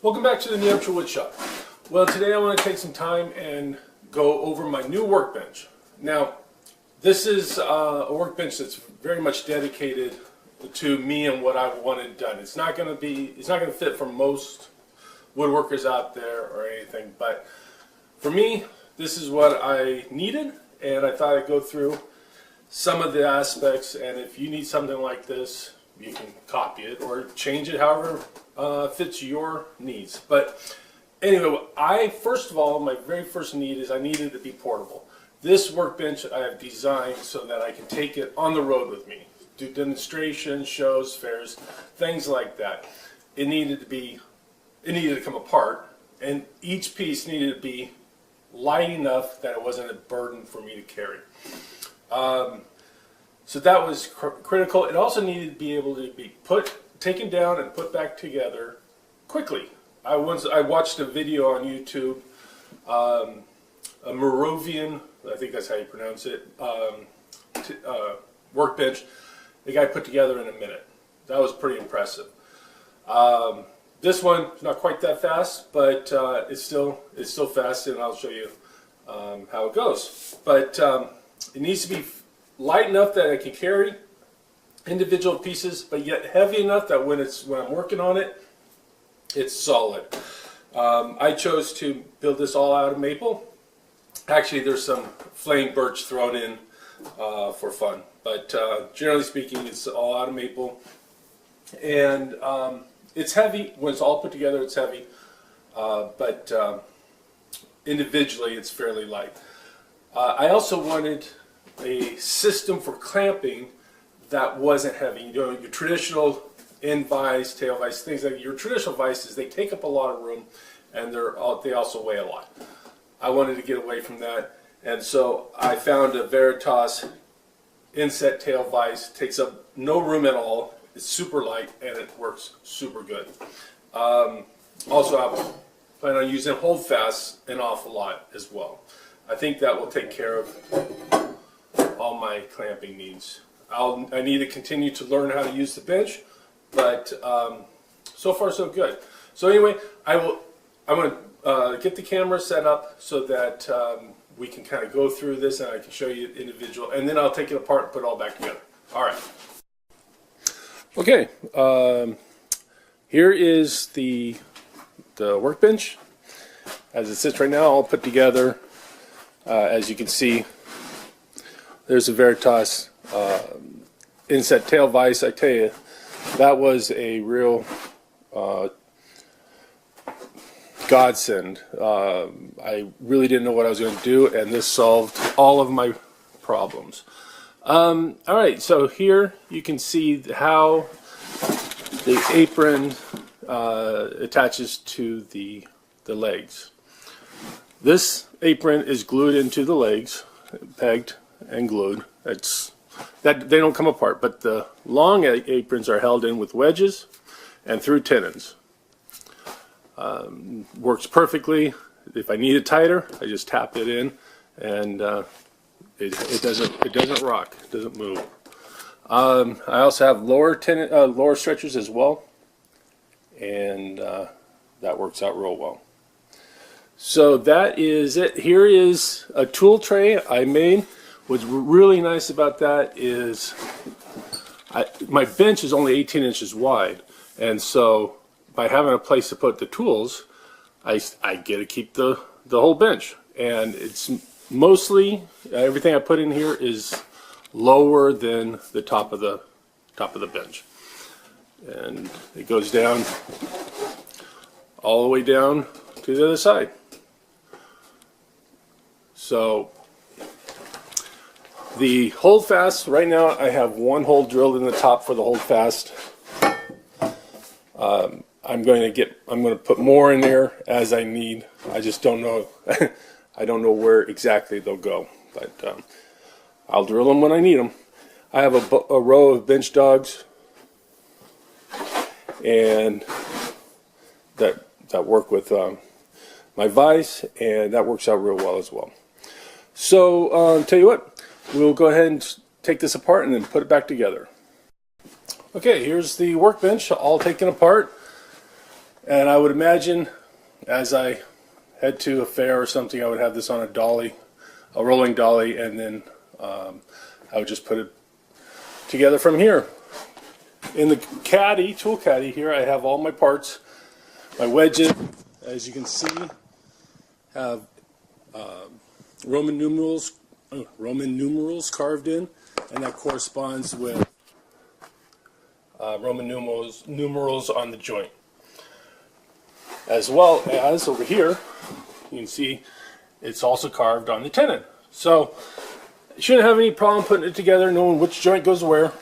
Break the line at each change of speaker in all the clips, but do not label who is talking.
Welcome back to the Hampshire Woodshop. Well, today I want to take some time and go over my new workbench. Now, this is a workbench that's very much dedicated to me and what I wanted done. It's not going to fit for most woodworkers out there or anything, but for me, this is what I needed, and I thought I'd go through some of the aspects, and if you need something like this, you can copy it or change it however fits your needs. But anyway, first of all, my very first need is I needed to be portable. This workbench I have designed so that I can take it on the road with me, do demonstrations, shows, fairs, things like that. It needed to come apart, and each piece needed to be light enough that it wasn't a burden for me to carry. So that was critical. It also needed to be able to be taken down and put back together quickly. I watched a video on YouTube, a Moravian, I think that's how you pronounce it, workbench. The guy put together in a minute. That was pretty impressive. This one is not quite that fast, but it's still fast, and I'll show you how it goes. But it needs to be light enough that I can carry individual pieces, but yet heavy enough that when I'm working on it, it's solid. I chose to build this all out of maple. Actually, there's some flame birch thrown in for fun, but generally speaking, it's all out of maple. And it's heavy. When it's all put together, it's heavy, but individually, it's fairly light. I also wanted a system for clamping that wasn't heavy. You know, your traditional end vise, tail vise, things like your traditional vices, they take up a lot of room, and they also weigh a lot. I wanted to get away from that, and so I found a Veritas inset tail vise. Takes up no room at all. It's super light, and it works super good. Also, I plan on using holdfast an awful lot as well. I think that will take care of all my clamping needs. I need to continue to learn how to use the bench, but so far so good. So anyway, I'm going to get the camera set up so that we can kind of go through this, and I can show you individual, and then I'll take it apart and put it all back together. All right. Okay. Here is the workbench as it sits right now, all put together. As you can see, there's a Veritas inset tail vise. I tell you, that was a real godsend. I really didn't know what I was going to do, and this solved all of my problems. All right, so here you can see how the apron attaches to the legs. This apron is glued into the legs, pegged and glued. They don't come apart, but the long aprons are held in with wedges and through tenons. Works perfectly. If I need it tighter, I just tap it in, and it doesn't rock. It doesn't move. I also have lower stretchers as well, and that works out real well. So that is it. Here is a tool tray I made. What's really nice about that is my bench is only 18 inches wide, and so by having a place to put the tools, I get to keep the whole bench. And it's mostly everything I put in here is lower than the top of the bench, and it goes down all the way down to the other side. So the holdfast, right now I have one hole drilled in the top for the holdfast. I'm going to put more in there as I need. I just don't know. I don't know where exactly they'll go, but I'll drill them when I need them. I have a row of bench dogs, and that work with my vise, and that works out real well as well. So tell you what, we'll go ahead and take this apart and then put it back together. Okay, here's the workbench all taken apart. And I would imagine as I head to a fair or something, I would have this on a dolly, a rolling dolly, and then I would just put it together from here. In the caddy, tool caddy here, I have all my parts, my wedges, as you can see, have Roman numerals carved in, and that corresponds with Roman numerals on the joint. As well as over here, you can see it's also carved on the tenon. So you shouldn't have any problem putting it together, knowing which joint goes where.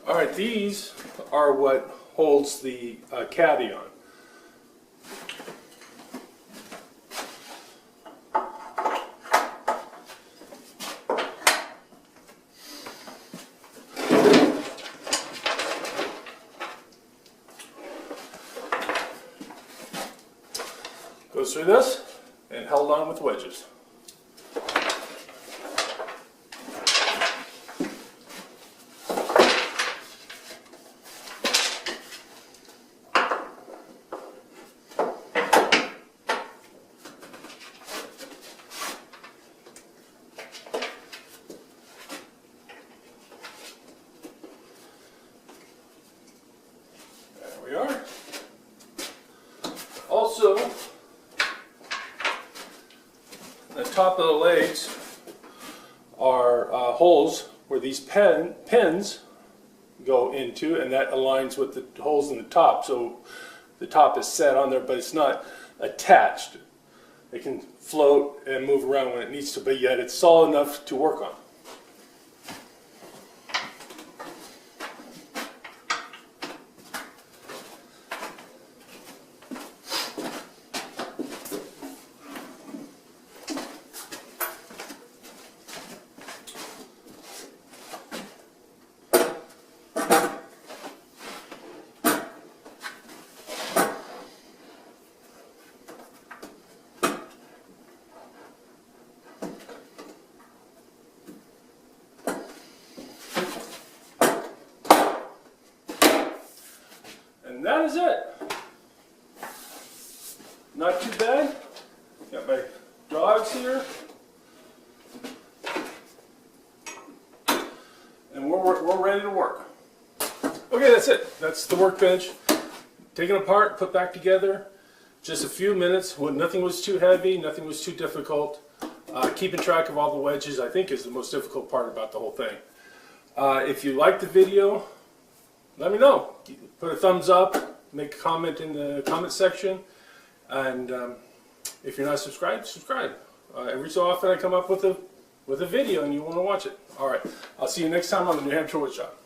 Alright, these are what holds the caddy on. goes through this and held on with wedges. We are. Also, the top of the legs are holes where these pins go into, and that aligns with the holes in the top. So the top is set on there, but it's not attached. It can float and move around when it needs to, but yet it's solid enough to work on. And that is it. Not too bad. Got my dogs here. And we're ready to work. Okay, that's it. That's the workbench. Taken apart, put back together. Just a few minutes. Nothing was too heavy, nothing was too difficult. Keeping track of all the wedges, I think, is the most difficult part about the whole thing. If you liked the video, let me know. Put a thumbs up, make a comment in the comment section, and if you're not subscribed, subscribe. Every so often I come up with a video and you want to watch it. Alright, I'll see you next time on the New Hampshire Woodshop.